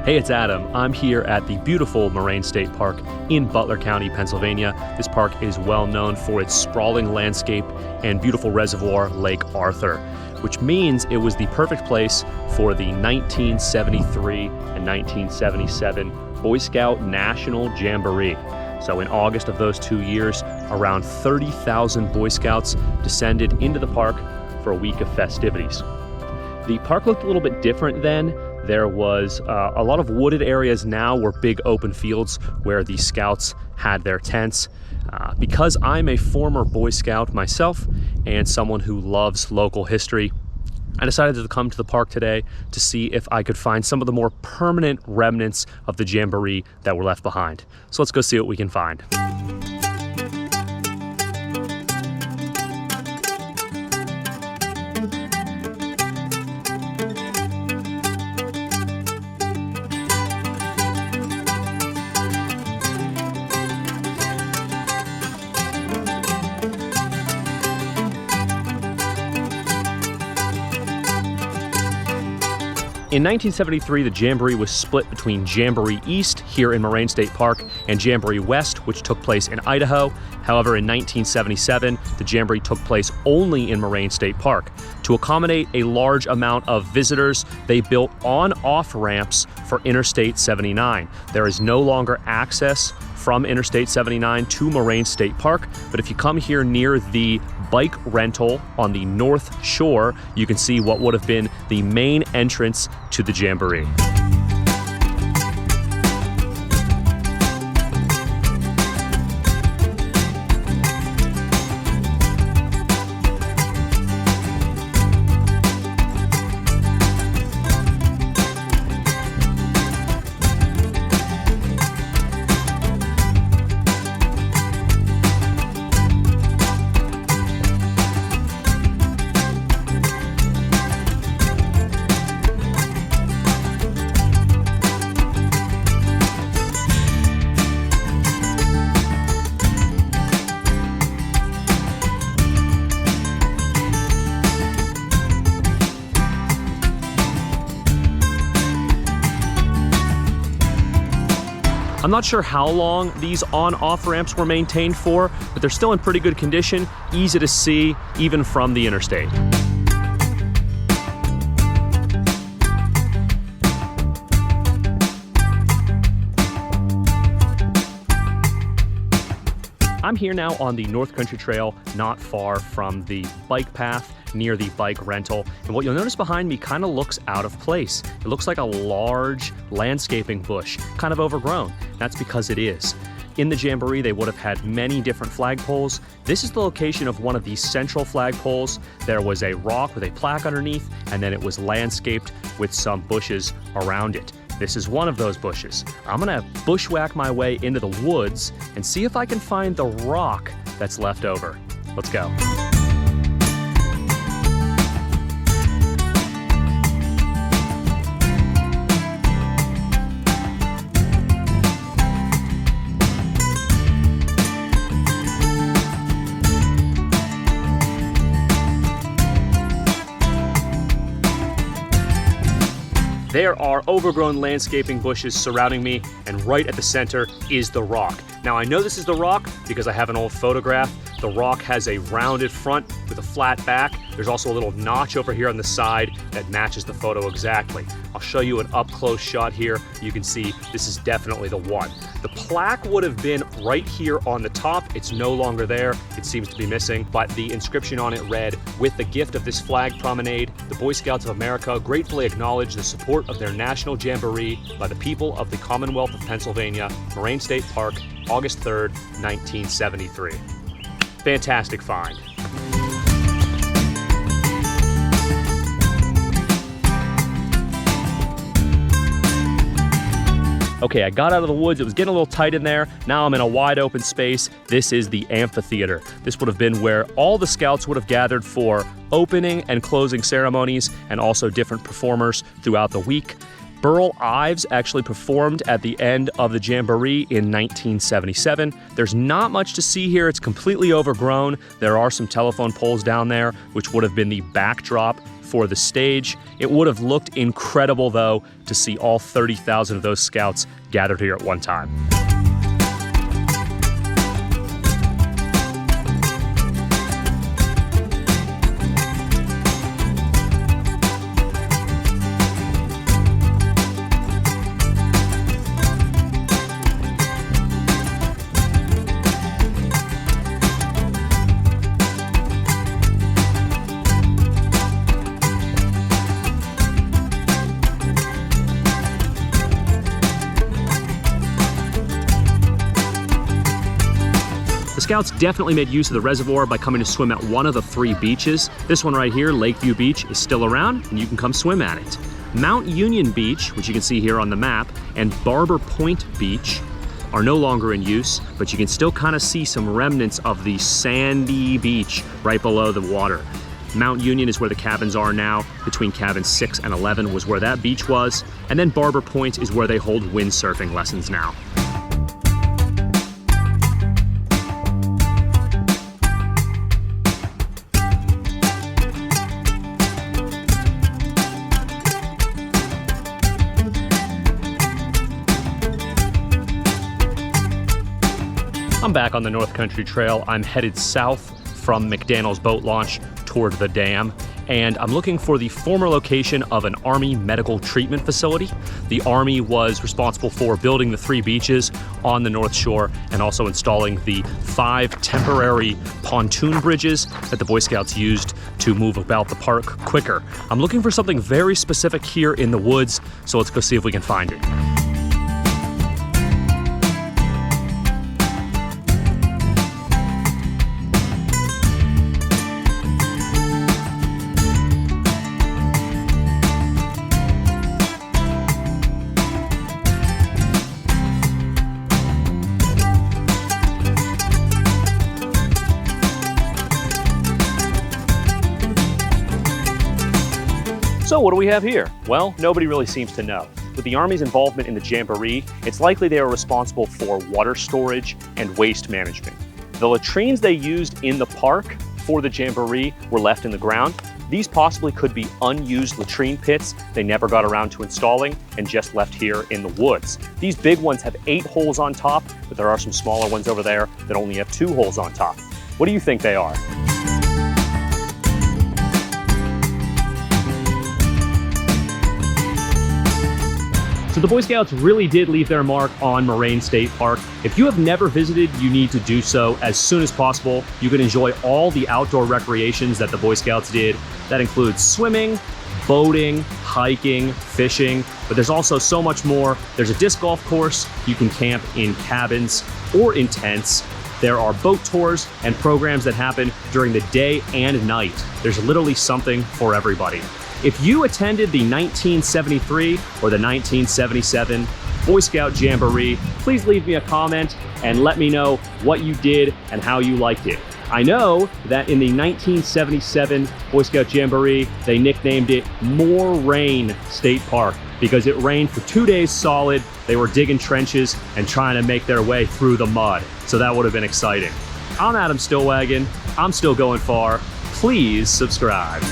Hey, it's Adam. I'm here at the beautiful Moraine State Park in Butler County, Pennsylvania. This park is well known for its sprawling landscape and beautiful reservoir, Lake Arthur, which means it was the perfect place for the 1973 and 1977 Boy Scout National Jamboree. So in August of those 2 years, around 30,000 Boy Scouts descended into the park for a week of festivities. The park looked a little bit different then. There was a lot of wooded areas now were big open fields where the Scouts had their tents. Because I'm a former Boy Scout myself and someone who loves local history, I decided to come to the park today to see if I could find some of the more permanent remnants of the Jamboree that were left behind. So let's go see what we can find. In 1973, the Jamboree was split between Jamboree East here in Moraine State Park and Jamboree West, which took place in Idaho. However, in 1977, the Jamboree took place only in Moraine State Park. To accommodate a large amount of visitors, they built on-off ramps for Interstate 79. There is no longer access from Interstate 79 to Moraine State Park, but if you come here near the bike rental on the north shore, you can see what would have been the main entrance to the Jamboree. I'm not sure how long these on-off ramps were maintained for, but they're still in pretty good condition, easy to see even from the interstate. I'm here now on the North Country Trail, not far from the bike path near the bike rental. And what you'll notice behind me kind of looks out of place. It looks like a large landscaping bush, kind of overgrown. That's because it is. In the Jamboree, they would have had many different flagpoles. This is the location of one of these central flagpoles. There was a rock with a plaque underneath, and then it was landscaped with some bushes around it. This is one of those bushes. I'm gonna bushwhack my way into the woods and see if I can find the rock that's left over. Let's go. There are overgrown landscaping bushes surrounding me, and right at the center is the rock. Now I know this is the rock because I have an old photograph. The rock has a rounded front with a flat back. There's also a little notch over here on the side that matches the photo exactly. I'll show you an up-close shot here. You can see this is definitely the one. The plaque would have been right here on the top. It's no longer there. It seems to be missing, but the inscription on it read, "With the gift of this flag promenade, the Boy Scouts of America gratefully acknowledge the support of their National Jamboree by the people of the Commonwealth of Pennsylvania, Moraine State Park, August 3rd, 1973. Fantastic find. Okay, I got out of the woods. It was getting a little tight in there. Now I'm in a wide open space. This is the Amphitheater. This would have been where all the Scouts would have gathered for opening and closing ceremonies and also different performers throughout the week. Burl Ives actually performed at the end of the Jamboree in 1977. There's not much to see here. It's completely overgrown. There are some telephone poles down there, which would have been the backdrop for the stage. It would have looked incredible, though, to see all 30,000 of those scouts gathered here at one time. The Scouts definitely made use of the reservoir by coming to swim at one of the 3 beaches. This one right here, Lakeview Beach, is still around, and you can come swim at it. Mount Union Beach, which you can see here on the map, and Barber Point Beach are no longer in use, but you can still kind of see some remnants of the sandy beach right below the water. Mount Union is where the cabins are now. Between cabins 6 and 11 was where that beach was, and then Barber Point is where they hold windsurfing lessons now. I'm back on the North Country Trail. I'm headed south from McDaniel's boat launch toward the dam, and I'm looking for the former location of an Army medical treatment facility. The Army was responsible for building the 3 beaches on the North Shore and also installing the 5 temporary pontoon bridges that the Boy Scouts used to move about the park quicker. I'm looking for something very specific here in the woods, so let's go see if we can find it. So what do we have here? Well, nobody really seems to know. With the Army's involvement in the Jamboree, it's likely they are responsible for water storage and waste management. The latrines they used in the park for the Jamboree were left in the ground. These possibly could be unused latrine pits they never got around to installing and just left here in the woods. These big ones have 8 holes on top, but there are some smaller ones over there that only have 2 holes on top. What do you think they are? So the Boy Scouts really did leave their mark on Moraine State Park. If you have never visited, you need to do so as soon as possible. You can enjoy all the outdoor recreations that the Boy Scouts did. That includes swimming, boating, hiking, fishing, but there's also so much more. There's a disc golf course. You can camp in cabins or in tents. There are boat tours and programs that happen during the day and night. There's literally something for everybody. If you attended the 1973 or the 1977 Boy Scout Jamboree, please leave me a comment and let me know what you did and how you liked it. I know that in the 1977 Boy Scout Jamboree, they nicknamed it Moraine State Park because it rained for 2 days solid. They were digging trenches and trying to make their way through the mud. So that would have been exciting. I'm Adam Stillwagon. I'm still going far. Please subscribe.